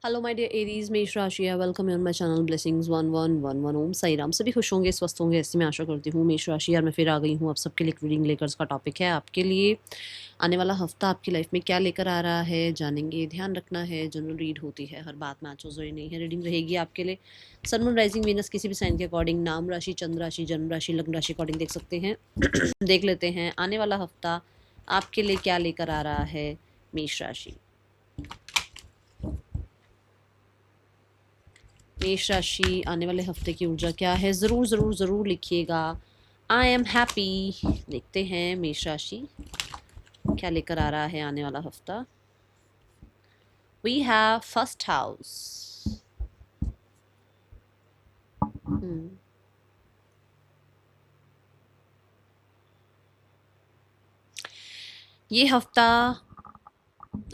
Hello my dear Aries, मेष राशि है। Welcome on my channel blessings 1111 ओम साई राम। सभी खुश होंगे, स्वस्थ होंगे, ऐसी मैं आशा करती हूँ। मेष राशि यार, मैं फिर आ गई हूँ आप सबके लिए रीडिंग लेकर। इसका टॉपिक है आपके लिए आने वाला हफ्ता आपकी लाइफ में क्या लेकर आ रहा है, जानेंगे। ध्यान रखना है, जनरल रीड होती है, हर बात मैच हो जरूरी नहीं है। रीडिंग रहेगी आपके लिए सन मून राइजिंग वीनस किसी भी साइन के अकॉर्डिंग, नाम राशि, चंद्र राशि, जन्म राशि, लग्न राशि अकॉर्डिंग देख सकते हैं। देख लेते हैं आने वाला हफ्ता आपके लिए क्या लेकर आ रहा है मेष राशि। मेष राशि आने वाले हफ्ते की ऊर्जा क्या है, ज़रूर ज़रूर ज़रूर लिखिएगा। I am happy. देखते हैं मेष राशि क्या लेकर आ रहा है आने वाला हफ्ता। We have first house. ये हफ्ता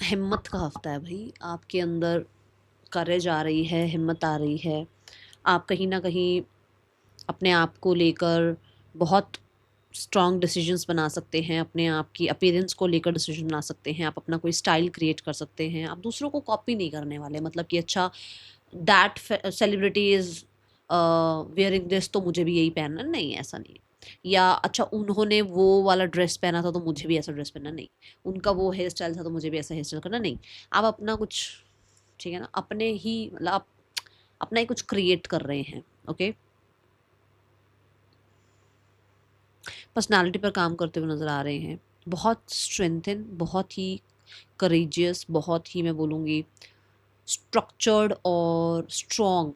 हिम्मत का हफ्ता है भाई। आपके अंदर करेज आ रही है, हिम्मत आ रही है। आप कहीं ना कहीं अपने आप को लेकर बहुत स्ट्रॉन्ग डिसीजंस बना सकते हैं। अपने आप की अपीयरेंस को लेकर डिसीजन बना सकते हैं। आप अपना कोई स्टाइल क्रिएट कर सकते हैं। आप दूसरों को कॉपी नहीं करने वाले, मतलब कि अच्छा that celebrity is wearing this तो मुझे भी यही पहनना, नहीं, ऐसा नहीं। या अच्छा उन्होंने वो वाला ड्रेस पहना था तो मुझे भी ऐसा ड्रेस पहनना, नहीं। उनका वो हेयर स्टाइल था तो मुझे भी ऐसा हेयर स्टाइल करना, नहीं। आप अपना कुछ, ठीक है ना, अपने ही मतलब आप अपना ही कुछ क्रिएट कर रहे हैं। ओके, पर्सनालिटी पर काम करते हुए नज़र आ रहे हैं। बहुत स्ट्रेंथन, बहुत ही करेजियस, बहुत ही मैं बोलूँगी स्ट्रक्चर्ड और स्ट्रॉन्ग।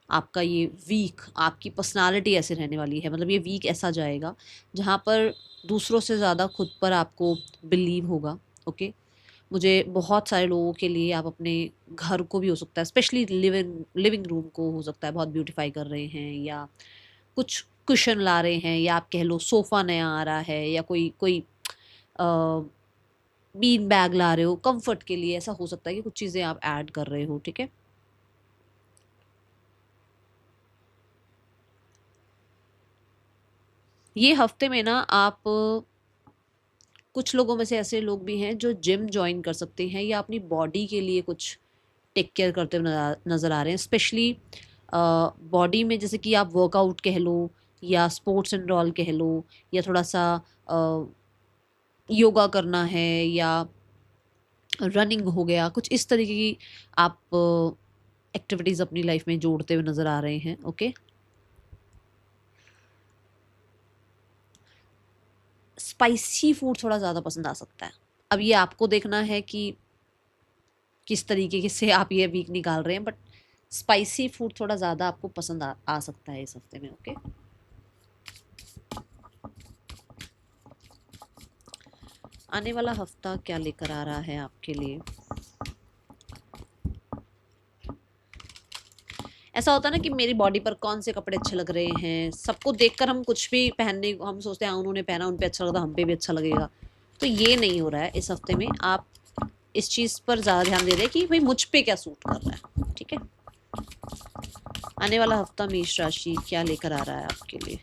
आपका ये वीक, आपकी पर्सनालिटी ऐसे रहने वाली है, मतलब ये वीक ऐसा जाएगा जहाँ पर दूसरों से ज़्यादा खुद पर आपको बिलीव होगा। ओके, मुझे बहुत सारे लोगों के लिए आप अपने घर को भी हो सकता है, स्पेशली लिविंग रूम को हो सकता है बहुत ब्यूटीफाई कर रहे हैं, या कुछ कुशन ला रहे हैं, या आप कह लो सोफ़ा नया आ रहा है, या कोई कोई बीन बैग ला रहे हो कंफर्ट के लिए। ऐसा हो सकता है कि कुछ चीज़ें आप ऐड कर रहे हो, ठीक है। ये हफ्ते में ना आप कुछ लोगों में से ऐसे लोग भी हैं जो जिम जॉइन कर सकते हैं, या अपनी बॉडी के लिए कुछ टेक केयर करते हुए नज़र आ रहे हैं। स्पेशली बॉडी में, जैसे कि आप वर्कआउट कह लो, या स्पोर्ट्स एंड ऑल कह लो, या थोड़ा सा योगा करना है, या रनिंग हो गया, कुछ इस तरीके की आप एक्टिविटीज़ अपनी लाइफ में जोड़ते हुए नज़र आ रहे हैं। ओके, स्पाइसी फूड थोड़ा ज़्यादा पसंद आ सकता है। अब ये आपको देखना है कि किस तरीके से आप ये वीक निकाल रहे हैं, बट स्पाइसी फूड थोड़ा ज़्यादा आपको पसंद आ सकता है इस हफ्ते में। ओके, आने वाला हफ्ता क्या लेकर आ रहा है आपके लिए। ऐसा होता है ना कि मेरी बॉडी पर कौन से कपड़े अच्छे लग रहे हैं, सबको देखकर हम कुछ भी पहनने हम सोचते हैं, उन्होंने पहना, उन पे अच्छा लगा, हम पे भी अच्छा लगेगा। तो ये नहीं हो रहा है इस हफ्ते में। आप इस चीज़ पर ज़्यादा ध्यान दे रहे हैं कि भाई मुझ पे क्या सूट कर रहा है, ठीक है। आने वाला हफ्ता मेष राशि क्या लेकर आ रहा है आपके लिए।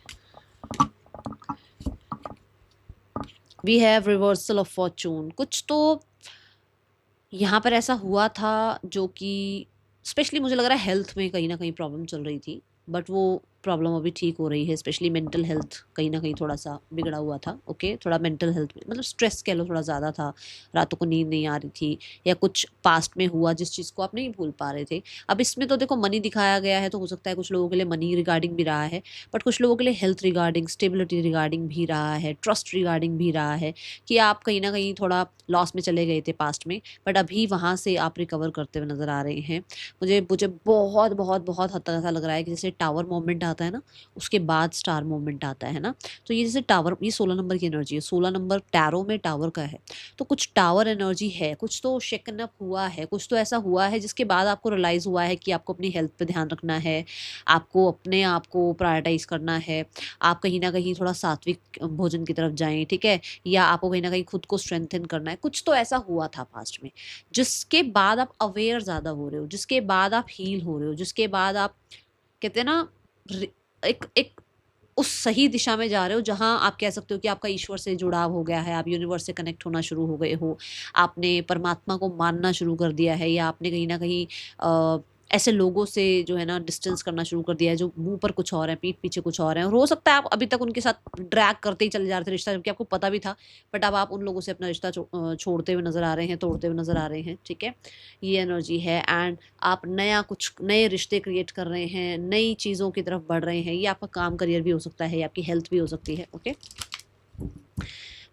We have reversal of fortune. कुछ तो यहाँ पर ऐसा हुआ था जो कि स्पेशली मुझे लग रहा है हेल्थ में कहीं ना कहीं प्रॉब्लम चल रही थी, बट वो प्रॉब्लम अभी ठीक हो रही है। स्पेशली मेंटल हेल्थ कहीं ना कहीं थोड़ा सा बिगड़ा हुआ था। ओके, थोड़ा मेंटल हेल्थ में मतलब स्ट्रेस कह लो थोड़ा ज़्यादा था, रातों को नींद नहीं आ रही थी, या कुछ पास्ट में हुआ जिस चीज़ को आप नहीं भूल पा रहे थे। अब इसमें तो देखो मनी दिखाया गया है, तो हो सकता है कुछ लोगों के लिए मनी रिगार्डिंग भी रहा है, बट कुछ लोगों के लिए हेल्थ रिगार्डिंग, स्टेबिलिटी रिगार्डिंग भी रहा है, ट्रस्ट रिगार्डिंग भी रहा है, कि आप कहीं ना कहीं थोड़ा लॉस में चले गए थे पास्ट में, बट अभी वहाँ से आप रिकवर करते हुए नज़र आ रहे हैं। मुझे मुझे बहुत बहुत बहुत हद तक ऐसा लग रहा है कि जैसे टावर मोमेंट आता है ना, उसके बाद स्टार मोमेंट आता है ना। तो ये जैसे टावर, ये 16 नंबर की एनर्जी है, 16 नंबर टैरो में टावर का है। तो कुछ टावर एनर्जी है, कुछ तो शेकन अप हुआ है, कुछ तो ऐसा हुआ है जिसके बाद आपको रियलाइज़ हुआ है कि आपको अपनी हेल्थ पे ध्यान रखना है, आपको अपने आप को प्रायोरिटाइज करना है। आप कहीं ना कहीं थोड़ा सात्विक भोजन की तरफ जाएं, ठीक है, या आपको कहीं ना कहीं खुद को स्ट्रेंथन करना है। कुछ तो ऐसा हुआ था पास्ट में जिसके बाद आप अवेयर ज़्यादा हो रहे हो, जिसके बाद आप हील हो रहे हो, जिसके बाद आप कहते हैं ना एक एक उस सही दिशा में जा रहे हो जहाँ आप कह सकते हो कि आपका ईश्वर से जुड़ाव हो गया है, आप यूनिवर्स से कनेक्ट होना शुरू हो गए हो, आपने परमात्मा को मानना शुरू कर दिया है, या आपने कहीं न कहीं ऐसे लोगों से जो है ना डिस्टेंस करना शुरू कर दिया है जो मुँह पर कुछ और है, पीठ पीछे कुछ और है, और हो सकता है आप अभी तक उनके साथ ड्रैग करते ही चले जा रहे थे रिश्ता, जबकि आपको पता भी था, बट अब आप उन लोगों से अपना रिश्ता छोड़ते हुए नज़र आ रहे हैं, तोड़ते हुए नज़र आ रहे हैं, ठीक है? ये एनर्जी है, एंड आप नया कुछ नए रिश्ते क्रिएट कर रहे हैं, नई चीज़ों की तरफ बढ़ रहे हैं। ये आपका काम करियर भी हो सकता है, आपकी हेल्थ भी हो सकती है, ओके?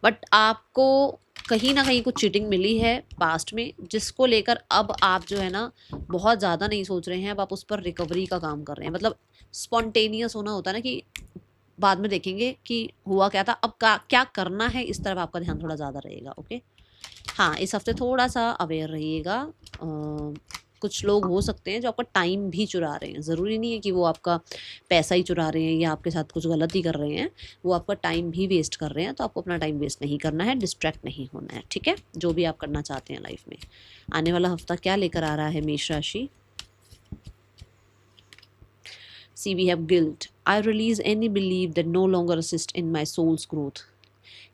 बट आपको कहीं न कहीं कुछ चीटिंग मिली है पास्ट में, जिसको लेकर अब आप जो है ना बहुत ज़्यादा नहीं सोच रहे हैं, अब आप उस पर रिकवरी का काम कर रहे हैं। मतलब स्पॉन्टेनियस होना होता है ना, कि बाद में देखेंगे कि हुआ क्या था, अब क्या करना है, इस तरफ आपका ध्यान थोड़ा ज़्यादा रहेगा, ओके? हाँ, इस हफ्ते थोड़ा-सा अवेयर रहिएगा। कुछ लोग हो सकते हैं जो आपका टाइम भी चुरा रहे हैं। ज़रूरी नहीं है कि वो आपका पैसा ही चुरा रहे हैं या आपके साथ कुछ गलत ही कर रहे हैं। वो आपका टाइम भी वेस्ट कर रहे हैं, तो आपको अपना टाइम वेस्ट नहीं करना है, डिस्ट्रैक्ट नहीं होना है, ठीक है? जो भी आप करना चाहते हैं लाइफ में। आने वाला हफ्ता क्या लेकर आ रहा है मेष राशि? See, we have guilt. I release any belief that no longer assist in my soul's growth.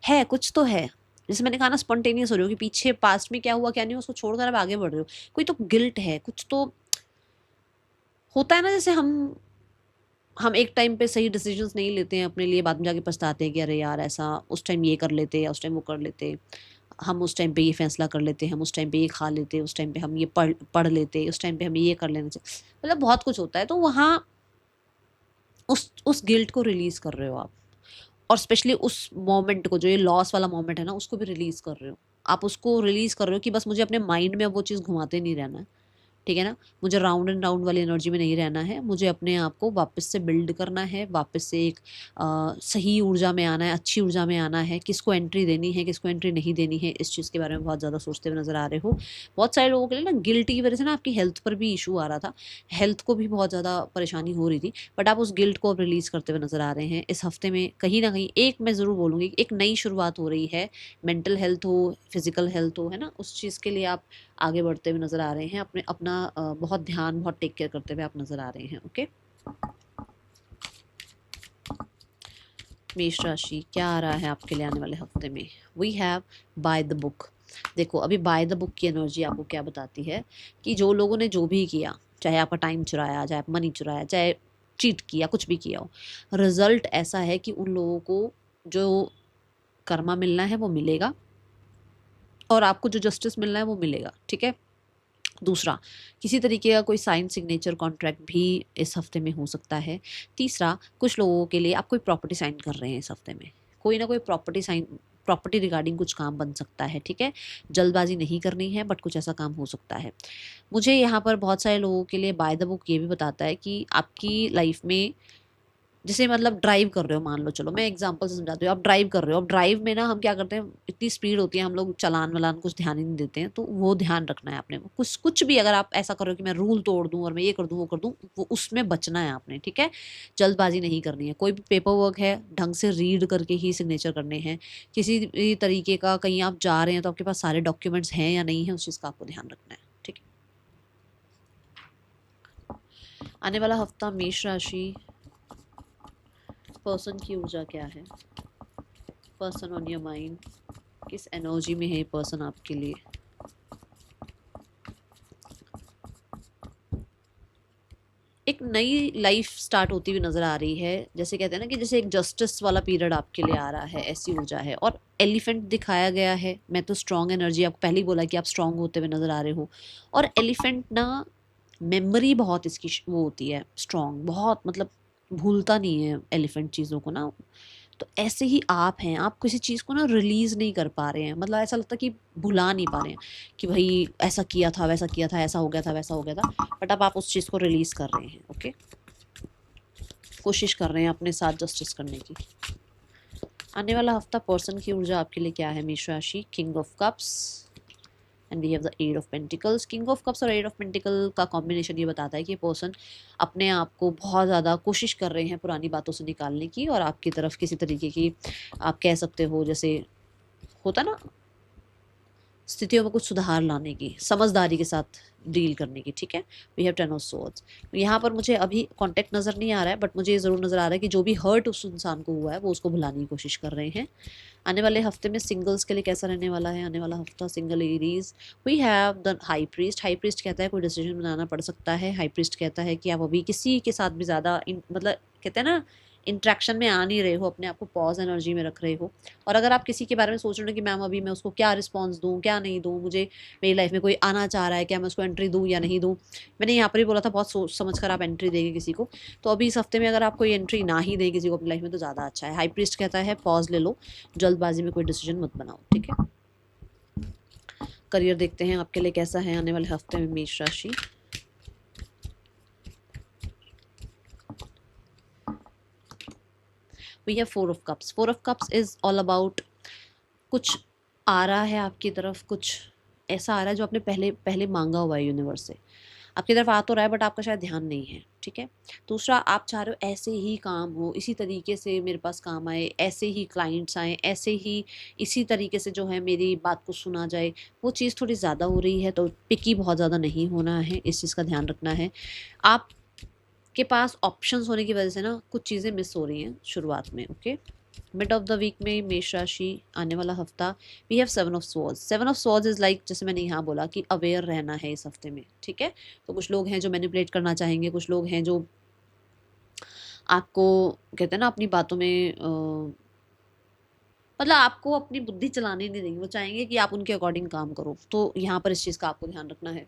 है, कुछ तो है। जैसे मैंने कहा ना, स्पॉन्टेनियस हो रहे हो कि पीछे पास्ट में क्या हुआ क्या नहीं हुआ उसको छोड़कर अब आगे बढ़ रहे हो। कोई तो गिल्ट है, कुछ तो होता है ना, जैसे हम एक टाइम पे सही डिसीजंस नहीं लेते हैं अपने लिए, बाद में जाके पछताते हैं कि अरे यार ऐसा उस टाइम ये कर लेते या उस टाइम वो कर लेते। हम उस टाइम पे ये फैसला कर लेते, हम उस टाइम पे ये खा लेते, उस टाइम पे हम ये पढ़ लेते, उस टाइम पे हमें ये कर लेना चाहिए। मतलब बहुत कुछ होता है, तो वहाँ उस गिल्ट को रिलीज़ कर रहे हो आप। और स्पेशली उस मोमेंट को, जो ये लॉस वाला मोमेंट है ना, उसको भी रिलीज़ कर रहे हो। आप उसको रिलीज़ कर रहे हो कि बस मुझे अपने माइंड में अब वो चीज़ घुमाते नहीं रहना है, ठीक है ना? मुझे राउंड एंड राउंड वाली एनर्जी में नहीं रहना है, मुझे अपने आप को वापस से बिल्ड करना है, वापस से एक सही ऊर्जा में आना है, अच्छी ऊर्जा में आना है, किसको एंट्री देनी है, किसको एंट्री नहीं देनी है, इस चीज़ के बारे में बहुत ज़्यादा सोचते हुए नज़र आ रहे हो। बहुत सारे लोगों के लिए ना गिल्ट की वजह से ना आपकी हेल्थ पर भी इशू आ रहा था, हेल्थ को भी बहुत ज़्यादा परेशानी हो रही थी, बट आप उस गिल्ट को अब रिलीज़ करते हुए नज़र आ रहे हैं। इस हफ्ते में कहीं न कहीं एक मैं ज़रूर बोलूँगी, एक नई शुरुआत हो रही है, मेंटल हेल्थ हो, फिज़िकल हेल्थ हो, है ना? उस चीज़ के लिए आप आगे बढ़ते हुए नज़र आ रहे हैं, अपना बहुत ध्यान, बहुत टेक केयर करते हुए आप नज़र आ रहे हैं, ओके? मेष राशि, क्या आ रहा है आपके लिए आने वाले हफ्ते में? We have by the book. देखो, अभी बाय द बुक की एनर्जी आपको क्या बताती है कि जो लोगों ने जो भी किया, चाहे आपका टाइम चुराया, चाहे मनी चुराया, चाहे चीट किया, कुछ भी किया हो, रिजल्ट ऐसा है कि उन लोगों को जो कर्मा मिलना है वो मिलेगा, और आपको जो जस्टिस मिलना है वो मिलेगा, ठीक है? दूसरा, किसी तरीके का कोई साइन, सिग्नेचर, कॉन्ट्रैक्ट भी इस हफ्ते में हो सकता है। तीसरा, कुछ लोगों के लिए आप कोई प्रॉपर्टी साइन कर रहे हैं इस हफ्ते में, कोई ना कोई प्रॉपर्टी रिगार्डिंग कुछ काम बन सकता है, ठीक है? जल्दबाजी नहीं करनी है, बट कुछ ऐसा काम हो सकता है। मुझे यहाँ पर बहुत सारे लोगों के लिए बाय द बुक ये भी बताता है कि आपकी लाइफ में, जैसे मतलब ड्राइव कर रहे हो, मान लो, चलो मैं एग्जांपल से समझाती हूँ। आप ड्राइव कर रहे हो, अब ड्राइव में ना हम क्या करते हैं, इतनी स्पीड होती है, हम लोग चलान वलान कुछ ध्यान ही नहीं देते हैं, तो वो ध्यान रखना है आपने। कुछ भी अगर आप ऐसा कर रहे हो कि मैं रूल तोड़ दूं और मैं ये कर दूं वो कर दूं, वो उसमें बचना है आपने, ठीक है? जल्दबाजी नहीं करनी है। कोई भी पेपर वर्क है, ढंग से रीड करके ही सिग्नेचर करने हैं। किसी भी तरीके का कहीं आप जा रहे हैं तो आपके पास सारे डॉक्यूमेंट्स हैं या नहीं है, उस चीज़ का आपको ध्यान रखना है, ठीक है? आने वाला हफ्ता मेष राशि, पर्सन की ऊर्जा क्या है? पर्सन ऑन योर माइंड, किस एनर्जी में है ये पर्सन आपके लिए? एक नई लाइफ स्टार्ट होती हुई नज़र आ रही है। जैसे कहते हैं ना कि जैसे एक जस्टिस वाला पीरियड आपके लिए आ रहा है, ऐसी ऊर्जा है। और एलिफेंट दिखाया गया है। मैं तो स्ट्रॉन्ग एनर्जी, आपको पहले ही बोला कि आप स्ट्रॉन्ग होते हुए नज़र आ रहे हो। और एलिफेंट ना, मेमोरी बहुत इसकी वो होती है स्ट्रॉन्ग, बहुत, मतलब भूलता नहीं है एलिफेंट चीज़ों को ना। तो ऐसे ही आप हैं, आप किसी चीज़ को ना रिलीज़ नहीं कर पा रहे हैं, मतलब ऐसा लगता है कि भुला नहीं पा रहे हैं कि भाई ऐसा किया था, वैसा किया था, ऐसा हो गया था, वैसा हो गया था, बट अब आप उस चीज़ को रिलीज़ कर रहे हैं, ओके? कोशिश कर रहे हैं अपने साथ जस्टिस करने की। आने वाला हफ्ता पर्सन की ऊर्जा आपके लिए क्या है मेष राशि? King of cups and we have the eight of pentacles. King of cups और एट ऑफ पेंटिकल का कॉम्बिनेशन ये बताता है कि पर्सन अपने आप को बहुत ज़्यादा कोशिश कर रहे हैं पुरानी बातों से निकालने की, और आपकी तरफ किसी तरीके की, आप कह सकते हो जैसे होता ना, स्थितियों में कुछ सुधार लाने की, समझदारी के साथ डील करने की, ठीक है। We have 10 of swords. यहाँ पर मुझे अभी कॉन्टेक्ट नज़र नहीं आ रहा है, बट मुझे ये ज़रूर नज़र आ रहा है कि जो भी हर्ट उस इंसान को हुआ है वो उसको भुलाने की कोशिश कर रहे हैं। आने वाले हफ्ते में सिंगल्स के लिए कैसा रहने वाला है? आने वाला हफ्ता single Aries, we have the high priest. High priest कहता है कोई डिसीजन बनाना पड़ सकता है। हाई प्रीस्ट कहता है कि आप अभी किसी के साथ भी ज़्यादा मतलब कहते हैं ना इंट्रैक्शन में आ नहीं रहे हो, अपने आप को पॉज एनर्जी में रख रहे हो। और अगर आप किसी के बारे में सोच रहे हो कि मैम अभी मैं उसको क्या रिस्पॉन्स दूँ, क्या नहीं दूँ, मुझे मेरी लाइफ में कोई आना चाह रहा है, क्या मैं उसको एंट्री दूँ या नहीं दूँ। मैंने यहाँ पर ही बोला था बहुत सोच समझ कर आप एंट्री देंगे किसी को, तो अभी इस हफ्ते में अगर आप कोई एंट्री ना ही दें किसी को अपनी लाइफ में तो ज़्यादा अच्छा है। हाई प्रीस्ट कहता है पॉज ले लो, जल्दबाजी में कोई डिसीजन मत बनाओ, ठीक है। करियर देखते हैं आपके लिए कैसा है आने वाले हफ्ते में मेष राशि। We have 4 of cups. 4 of cups is all about कुछ आ रहा है आपकी तरफ, कुछ ऐसा आ रहा है जो आपने पहले पहले मांगा हुआ है यूनिवर्स से, आपकी तरफ आ तो रहा है बट आपका शायद ध्यान नहीं है, ठीक है। दूसरा, आप चाह रहे हो ऐसे ही काम हो, इसी तरीके से मेरे पास काम आए, ऐसे ही क्लाइंट्स आए, ऐसे ही इसी तरीके से जो है मेरी बात को सुना जाए। वो चीज़ थोड़ी ज़्यादा हो रही है, तो पिकी बहुत ज़्यादा नहीं होना है, इस चीज़ का ध्यान रखना है। आप के पास ऑप्शंस होने की वजह से ना कुछ चीज़ें मिस हो रही हैं शुरुआत में, okay. Mid of the week में मेष राशि आने वाला हफ्ता, we have 7 of swords. 7 of swords is like जैसे मैंने यहाँ बोला कि अवेयर रहना है इस हफ्ते में, ठीक है। तो कुछ लोग हैं जो मैनिपुलेट करना चाहेंगे, कुछ लोग हैं जो आपको कहते हैं ना अपनी बातों में मतलब आपको अपनी बुद्धि चलाने नहीं देंगे, वो चाहेंगे कि आप उनके अकॉर्डिंग काम करो। तो यहाँ पर इस चीज़ का आपको ध्यान रखना है।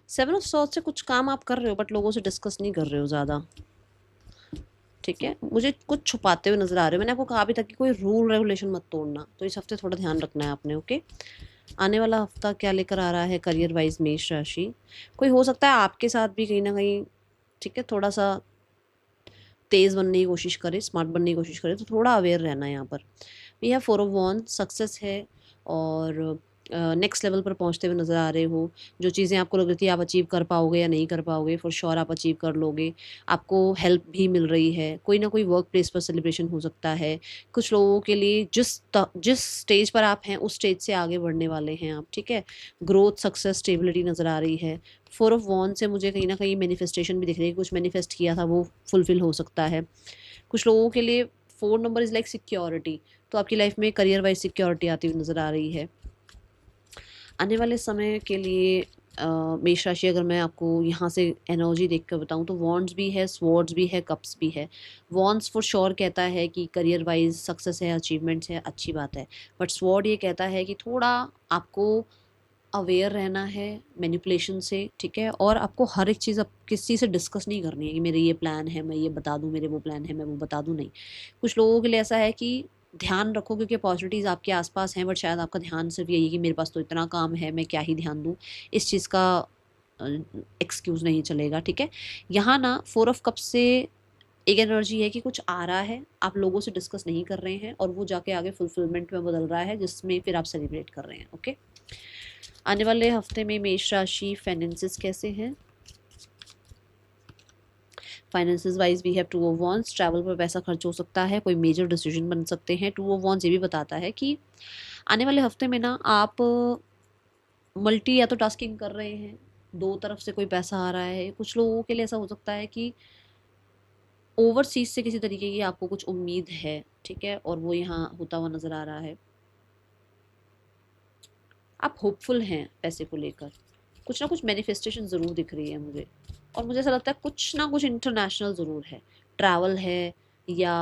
सेवन ऑफ सॉर्ड्स से कुछ काम आप कर रहे हो बट लोगों से डिस्कस नहीं कर रहे हो ज़्यादा, ठीक है। मुझे कुछ छुपाते हुए नजर आ रहे हो। मैंने आपको कहा भी था कि कोई रूल रेगुलेशन मत तोड़ना, तो इस हफ्ते थोड़ा ध्यान रखना है आपने, ओके। आने वाला हफ्ता क्या लेकर आ रहा है करियर वाइज मेष राशि? कोई हो सकता है आपके साथ भी कहीं ना कहीं, ठीक है, थोड़ा सा तेज़ बनने की कोशिश करे, स्मार्ट बनने की कोशिश करे, तो थोड़ा अवेयर रहना है यहाँ पर। We have 4 of wands, success है और नेक्स्ट लेवल पर पहुँचते हुए नज़र आ रहे हो। जो चीज़ें आपको लग रही थी आप अचीव कर पाओगे या नहीं कर पाओगे, फॉर श्योर आप अचीव कर लोगे। आपको हेल्प भी मिल रही है, कोई ना कोई वर्क प्लेस पर सेलिब्रेशन हो सकता है। कुछ लोगों के लिए जिस स्टेज पर आप हैं उस स्टेज से आगे बढ़ने वाले हैं आप, ठीक है। ग्रोथ, सक्सेस, स्टेबिलिटी नज़र आ रही है। 4 ऑफ वॉन्ड से मुझे कहीं ना कहीं मैनिफेस्टेशन भी दिख रही है, कुछ मैनिफेस्ट किया था वो फुलफिल हो सकता है। कुछ लोगों के लिए 4 नंबर इज़ लाइक सिक्योरिटी, तो आपकी लाइफ में करियर वाइज सिक्योरिटी आती हुई नज़र आ रही है। आने वाले समय के लिए मेष राशि, अगर मैं आपको यहाँ से एनर्जी देख कर बताऊँ तो वॉन्ड्स भी है, स्वॉर्ड्स भी है, कप्स भी है। वॉन्ड्स फॉर श्योर कहता है कि करियर वाइज सक्सेस है, अचीवमेंट्स है, अच्छी बात है। बट स्वॉर्ड ये कहता है कि थोड़ा आपको अवेयर रहना है मैनिपुलेशन से, ठीक है। और आपको हर एक चीज़ अब किसी से डिस्कस नहीं करनी है कि मेरे ये प्लान है मैं ये बता दूँ, मेरे वो प्लान है मैं वो बता दूँ, नहीं। कुछ लोगों के लिए ऐसा है कि ध्यान रखो क्योंकि अपॉर्चुनिटीज़ आपके आसपास हैं, बट शायद आपका ध्यान सिर्फ यही है कि मेरे पास तो इतना काम है, मैं क्या ही ध्यान दूँ। इस चीज़ का एक्सक्यूज़ नहीं चलेगा, ठीक है। यहाँ ना 4 ऑफ कप्स से एक एनर्जी है कि कुछ आ रहा है, आप लोगों से डिस्कस नहीं कर रहे हैं और वो जाके आगे फुलफिलमेंट में बदल रहा है, जिसमें फिर आप सेलिब्रेट कर रहे हैं, ओके। आने वाले हफ्ते में मेष राशि फाइनेंसेस कैसे हैं? Finances wise we have 2 of wands. Travel पर पैसा खर्च हो सकता है, कोई मेजर डिसीजन बन सकते हैं। 2 ऑफ वॉन्ड्स ये भी बताता है कि आने वाले हफ्ते में ना आप मल्टी या तो टास्किंग कर रहे हैं, 2 तरफ से कोई पैसा आ रहा है। कुछ लोगों के लिए ऐसा हो सकता है कि ओवरसीज से किसी तरीके की आपको कुछ उम्मीद है, ठीक है, और वो यहाँ होता हुआ नज़र आ रहा है। आप होपफुल हैं पैसे को लेकर, कुछ ना कुछ मैनिफेस्टेशन ज़रूर दिख रही है मुझे, और मुझे ऐसा लगता है कुछ ना कुछ इंटरनेशनल ज़रूर है। ट्रैवल है या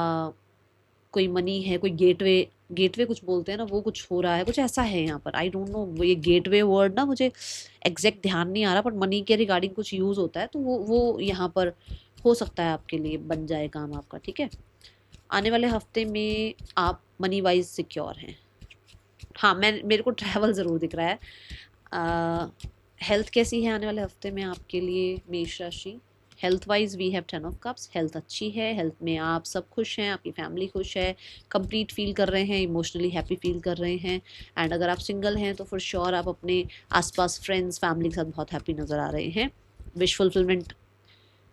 कोई मनी है, कोई गेटवे, गेटवे कुछ बोलते हैं ना, वो कुछ हो रहा है, कुछ ऐसा है यहाँ पर। आई डोंट नो, ये गेटवे वर्ड ना मुझे एग्जैक्ट ध्यान नहीं आ रहा, बट मनी के रिगार्डिंग कुछ यूज़ होता है, तो वो यहाँ पर हो सकता है आपके लिए बन जाए काम आपका, ठीक है। आने वाले हफ्ते में आप मनी वाइज सिक्योर हैं। हाँ, मेरे को ट्रैवल ज़रूर दिख रहा है। हेल्थ कैसी है आने वाले हफ्ते में आपके लिए मेष राशि? Health wise we have 10 of cups. Health अच्छी है, हेल्थ में आप सब खुश हैं, आपकी फैमिली खुश है, कंप्लीट फील कर रहे हैं, इमोशनली हैप्पी फील कर रहे हैं। एंड अगर आप सिंगल हैं तो फॉर श्योर आप अपने आसपास फ्रेंड्स फैमिली के साथ बहुत हैप्पी नज़र आ रहे हैं। विश फुलफिलमेंट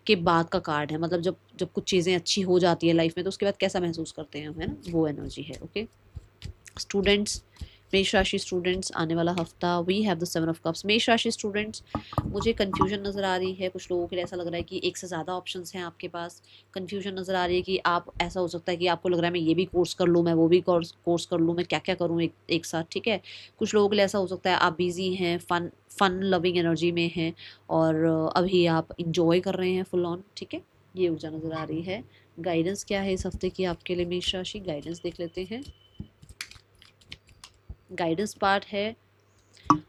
के बाद का कार्ड है, मतलब जब जब कुछ चीज़ें अच्छी हो जाती है लाइफ में तो उसके बाद कैसा महसूस करते हैं हम, है ना, वो एनर्जी है। ओके स्टूडेंट्स, मेष राशि स्टूडेंट्स, आने वाला हफ्ता we have the 7 of cups. मेष राशि स्टूडेंट्स, मुझे कन्फ्यूजन नज़र आ रही है, कुछ लोगों के लिए ऐसा लग रहा है कि एक से ज़्यादा ऑप्शंस हैं आपके पास। कन्फ्यूजन नज़र आ रही है कि आप, ऐसा हो सकता है कि आपको लग रहा है मैं ये भी कोर्स कर लूँ, मैं वो भी कोर्स कर लूँ, मैं क्या क्या करूँ एक साथ, ठीक है। कुछ लोगों के लिए ऐसा हो सकता है आप बिजी हैं, फन लविंग एनर्जी में हैं और अभी आप इंजॉय कर रहे हैं फुल ऑन, ठीक है। ये ऊर्जा नज़र आ रही है। गाइडेंस क्या है इस हफ्ते की आपके लिए मेष राशि, गाइडेंस देख लेते हैं। गाइडेंस पार्ट है,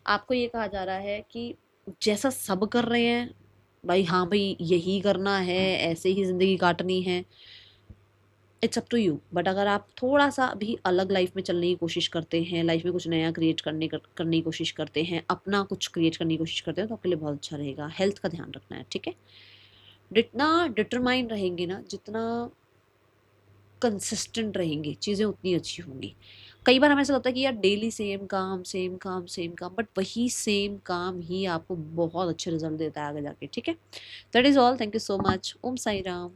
आपको ये कहा जा रहा है कि जैसा सब कर रहे हैं भाई, हाँ भाई यही करना है, ऐसे ही ज़िंदगी काटनी है, it's up to you. But अगर आप थोड़ा सा भी अलग लाइफ में चलने की कोशिश करते हैं, लाइफ में कुछ नया क्रिएट करने की कोशिश करते हैं, अपना कुछ क्रिएट करने की कोशिश करते हैं, तो आपके लिए बहुत अच्छा रहेगा। हेल्थ का ध्यान रखना है, ठीक है। जितना डिटरमाइन रहेंगे ना, जितना कंसिस्टेंट रहेंगे, चीज़ें उतनी अच्छी होंगी। कई बार हमें ऐसा लगता है कि यार डेली सेम काम सेम काम सेम काम, बट वही सेम काम ही आपको बहुत अच्छे रिजल्ट देता है आगे जाके, ठीक है। That is all, thank you so much. Om Sai Ram.